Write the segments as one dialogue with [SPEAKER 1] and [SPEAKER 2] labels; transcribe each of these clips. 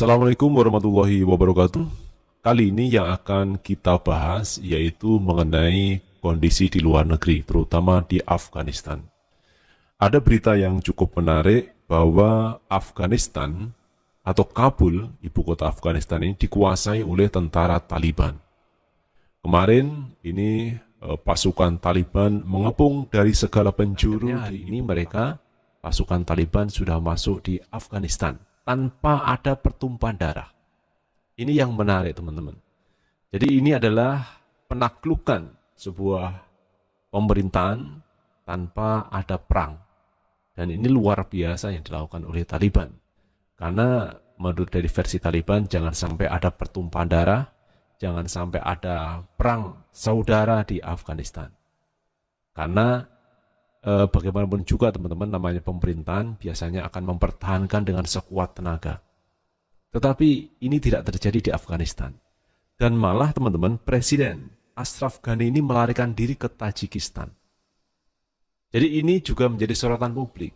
[SPEAKER 1] Assalamualaikum warahmatullahi wabarakatuh. Kali ini yang akan kita bahas yaitu mengenai kondisi di luar negeri, terutama di Afghanistan. Ada berita yang cukup menarik bahwa Afghanistan atau Kabul, ibu kota Afghanistan ini dikuasai oleh tentara Taliban. Kemarin ini pasukan Taliban mengepung dari segala penjuru. Hari ini pasukan Taliban sudah masuk di Afghanistan tanpa ada pertumpahan darah. Ini yang menarik, teman-teman. Jadi ini adalah penaklukan sebuah pemerintahan tanpa ada perang. Dan ini luar biasa yang dilakukan oleh Taliban. Karena menurut dari versi Taliban, jangan sampai ada pertumpahan darah, jangan sampai ada perang saudara di Afghanistan. Karena bagaimanapun juga teman-teman, namanya pemerintahan biasanya akan mempertahankan dengan sekuat tenaga. Tetapi ini tidak terjadi di Afghanistan. Dan malah teman-teman, Presiden Ashraf Ghani ini melarikan diri ke Tajikistan. Jadi ini juga menjadi sorotan publik.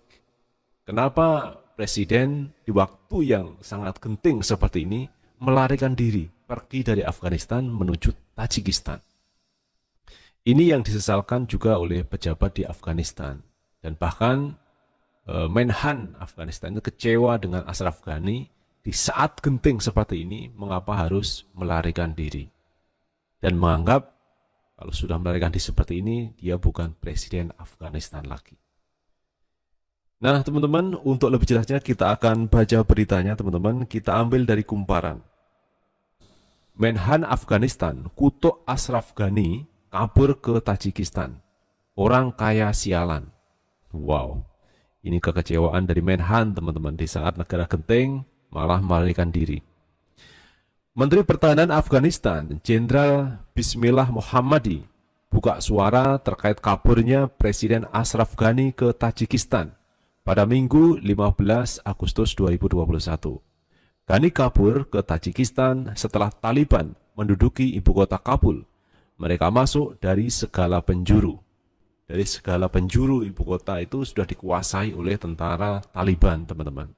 [SPEAKER 1] Kenapa Presiden di waktu yang sangat genting seperti ini melarikan diri, pergi dari Afghanistan menuju Tajikistan. Ini yang disesalkan juga oleh pejabat di Afghanistan. Dan bahkan Menhan Afghanistan itu kecewa dengan Ashraf Ghani di saat genting seperti ini, mengapa harus melarikan diri. Dan menganggap kalau sudah melarikan diri seperti ini, dia bukan presiden Afghanistan lagi. Nah teman-teman, untuk lebih jelasnya kita akan baca beritanya teman-teman. Kita ambil dari kumparan. Menhan Afghanistan kutuk Ashraf Ghani kabur ke Tajikistan. Orang kaya sialan. Wow, ini kekecewaan dari Menhan teman-teman. Di saat negara genting malah melarikan diri. Menteri Pertahanan Afghanistan Jenderal Bismillah Muhammadi buka suara terkait kaburnya Presiden Ashraf Ghani ke Tajikistan pada Minggu 15 Agustus 2021. Ghani kabur ke Tajikistan setelah Taliban menduduki ibu kota Kabul. Mereka masuk dari segala penjuru. Dari segala penjuru ibu kota itu sudah dikuasai oleh tentara Taliban, teman-teman.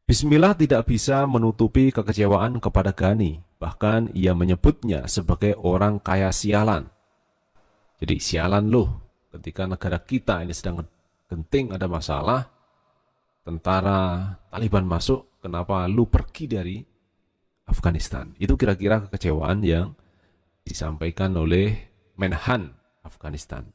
[SPEAKER 1] Bismillah tidak bisa menutupi kekecewaan kepada Ghani. Bahkan ia menyebutnya sebagai orang kaya sialan. Jadi sialan loh, ketika negara kita ini sedang genting ada masalah, tentara Taliban masuk, kenapa lu pergi dari Afghanistan? Itu kira-kira kekecewaan yang disampaikan oleh Menhan Afghanistan.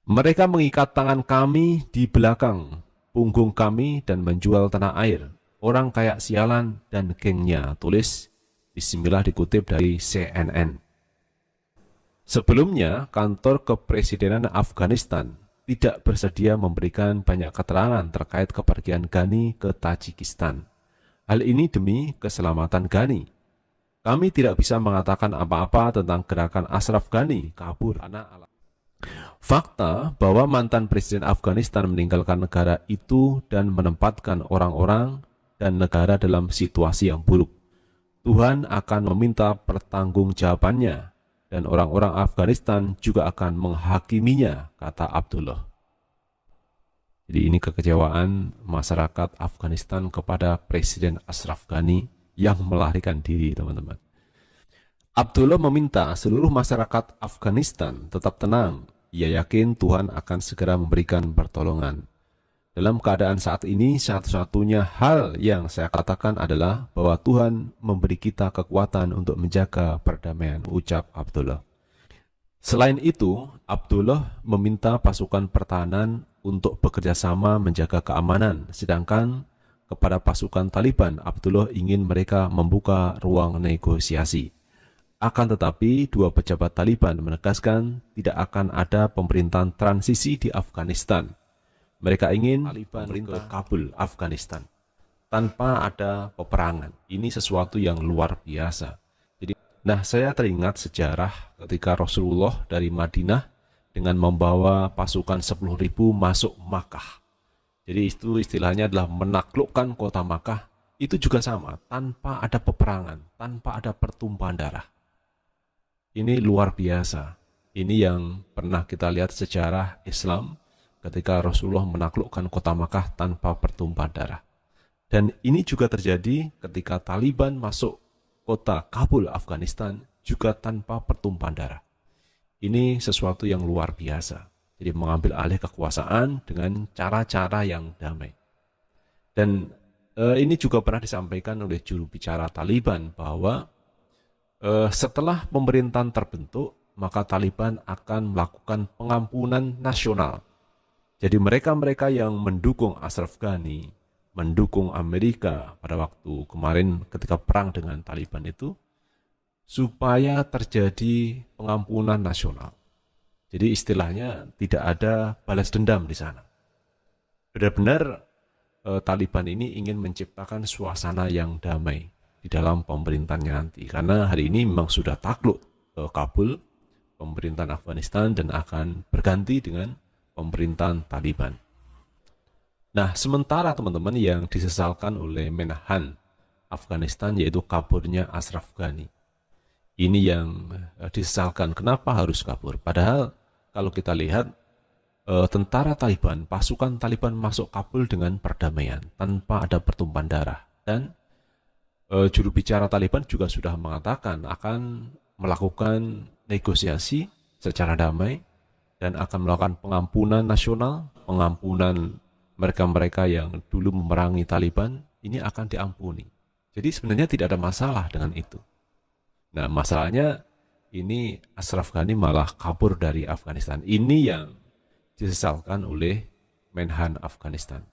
[SPEAKER 1] Mereka mengikat tangan kami di belakang punggung kami dan menjual tanah air. Orang kayak sialan dan gengnya, tulis Bismillah dikutip dari CNN. Sebelumnya, kantor kepresidenan Afghanistan tidak bersedia memberikan banyak keterangan terkait kepergian Ghani ke Tajikistan. Hal ini demi keselamatan Ghani. Kami tidak bisa mengatakan apa-apa tentang gerakan Ashraf Ghani kabur. Fakta bahwa mantan presiden Afghanistan meninggalkan negara itu dan menempatkan orang-orang dan negara dalam situasi yang buruk. Tuhan akan meminta pertanggungjawabannya dan orang-orang Afghanistan juga akan menghakiminya, kata Abdullah. Jadi ini kekecewaan masyarakat Afghanistan kepada Presiden Ashraf Ghani yang melarikan diri, teman-teman. Abdullah meminta seluruh masyarakat Afghanistan tetap tenang. Ia yakin Tuhan akan segera memberikan pertolongan. Dalam keadaan saat ini, satu-satunya hal yang saya katakan adalah bahwa Tuhan memberi kita kekuatan untuk menjaga perdamaian, ucap Abdullah. Selain itu, Abdullah meminta pasukan pertahanan untuk bekerja sama menjaga keamanan, sedangkan kepada pasukan Taliban, Abdullah ingin mereka membuka ruang negosiasi. Akan tetapi, dua pejabat Taliban menegaskan tidak akan ada pemerintahan transisi di Afghanistan. Mereka ingin pemerintah Kabul, Afghanistan, tanpa ada peperangan. Ini sesuatu yang luar biasa. Jadi, saya teringat sejarah ketika Rasulullah dari Madinah dengan membawa pasukan 10.000 masuk Makkah. Jadi itu istilahnya adalah menaklukkan kota Makkah. Itu juga sama, tanpa ada peperangan, tanpa ada pertumpahan darah. Ini luar biasa. Ini yang pernah kita lihat sejarah Islam ketika Rasulullah menaklukkan kota Makkah tanpa pertumpahan darah. Dan ini juga terjadi ketika Taliban masuk kota Kabul, Afghanistan, juga tanpa pertumpahan darah. Ini sesuatu yang luar biasa. Jadi mengambil alih kekuasaan dengan cara-cara yang damai. Dan ini juga pernah disampaikan oleh juru bicara Taliban bahwa setelah pemerintahan terbentuk, maka Taliban akan melakukan pengampunan nasional. Jadi mereka-mereka yang mendukung Ashraf Ghani, mendukung Amerika pada waktu kemarin ketika perang dengan Taliban itu, supaya terjadi pengampunan nasional. Jadi istilahnya tidak ada balas dendam di sana. Benar-benar Taliban ini ingin menciptakan suasana yang damai di dalam pemerintahannya nanti. Karena hari ini memang sudah takluk Kabul, pemerintahan Afghanistan, dan akan berganti dengan pemerintahan Taliban. Nah, sementara teman-teman yang disesalkan oleh Menhan Afghanistan yaitu kaburnya Ashraf Ghani. Ini yang disesalkan. Kenapa harus kabur? Padahal kalau kita lihat tentara Taliban, pasukan Taliban masuk Kabul dengan perdamaian tanpa ada pertumpahan darah. Dan juru bicara Taliban juga sudah mengatakan akan melakukan negosiasi secara damai dan akan melakukan pengampunan nasional, pengampunan mereka-mereka yang dulu memerangi Taliban, ini akan diampuni. Jadi sebenarnya tidak ada masalah dengan itu. Nah, masalahnya ini Ashraf Ghani malah kabur dari Afghanistan. Ini yang disesalkan oleh Menhan Afghanistan.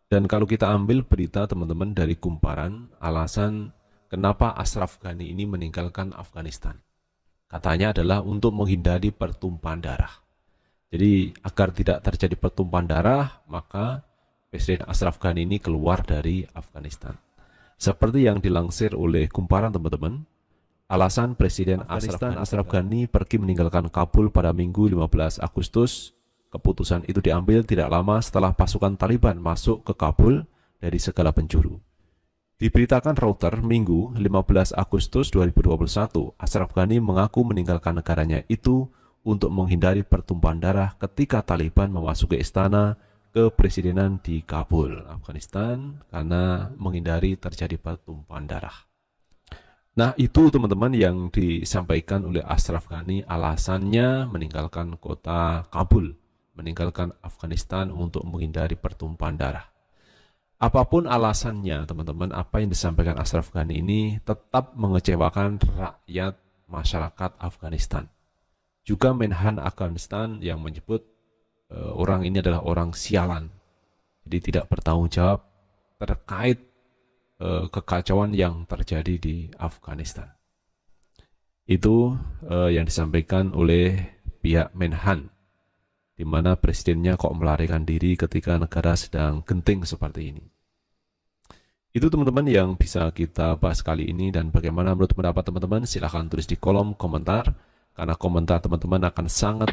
[SPEAKER 1] Dan kalau kita ambil berita teman-teman dari Kumparan, alasan kenapa Ashraf Ghani ini meninggalkan Afghanistan, katanya adalah untuk menghindari pertumpahan darah. Jadi agar tidak terjadi pertumpahan darah, maka Presiden Ashraf Ghani ini keluar dari Afghanistan. Seperti yang dilansir oleh Kumparan teman-teman, alasan Presiden Ashraf Ghani pergi meninggalkan Kabul pada Minggu 15 Agustus. Keputusan itu diambil tidak lama setelah pasukan Taliban masuk ke Kabul dari segala penjuru. Diberitakan Reuters Minggu 15 Agustus 2021, Ashraf Ghani mengaku meninggalkan negaranya itu untuk menghindari pertumpahan darah ketika Taliban memasuki istana kepresidenan di Kabul, Afghanistan, karena menghindari terjadi pertumpahan darah. Nah, itu teman-teman yang disampaikan oleh Ashraf Ghani alasannya meninggalkan kota Kabul, meninggalkan Afghanistan untuk menghindari pertumpahan darah. Apapun alasannya teman-teman, apa yang disampaikan Ashraf Ghani ini tetap mengecewakan rakyat masyarakat Afghanistan. Juga Menhan Afghanistan yang menyebut orang ini adalah orang sialan, jadi tidak bertanggung jawab terkait kekacauan yang terjadi di Afghanistan. Itu yang disampaikan oleh pihak Menhan, di mana presidennya kok melarikan diri ketika negara sedang genting seperti ini. Itu teman-teman yang bisa kita bahas kali ini, dan bagaimana menurut pendapat teman-teman silahkan tulis di kolom komentar, karena komentar teman-teman akan sangat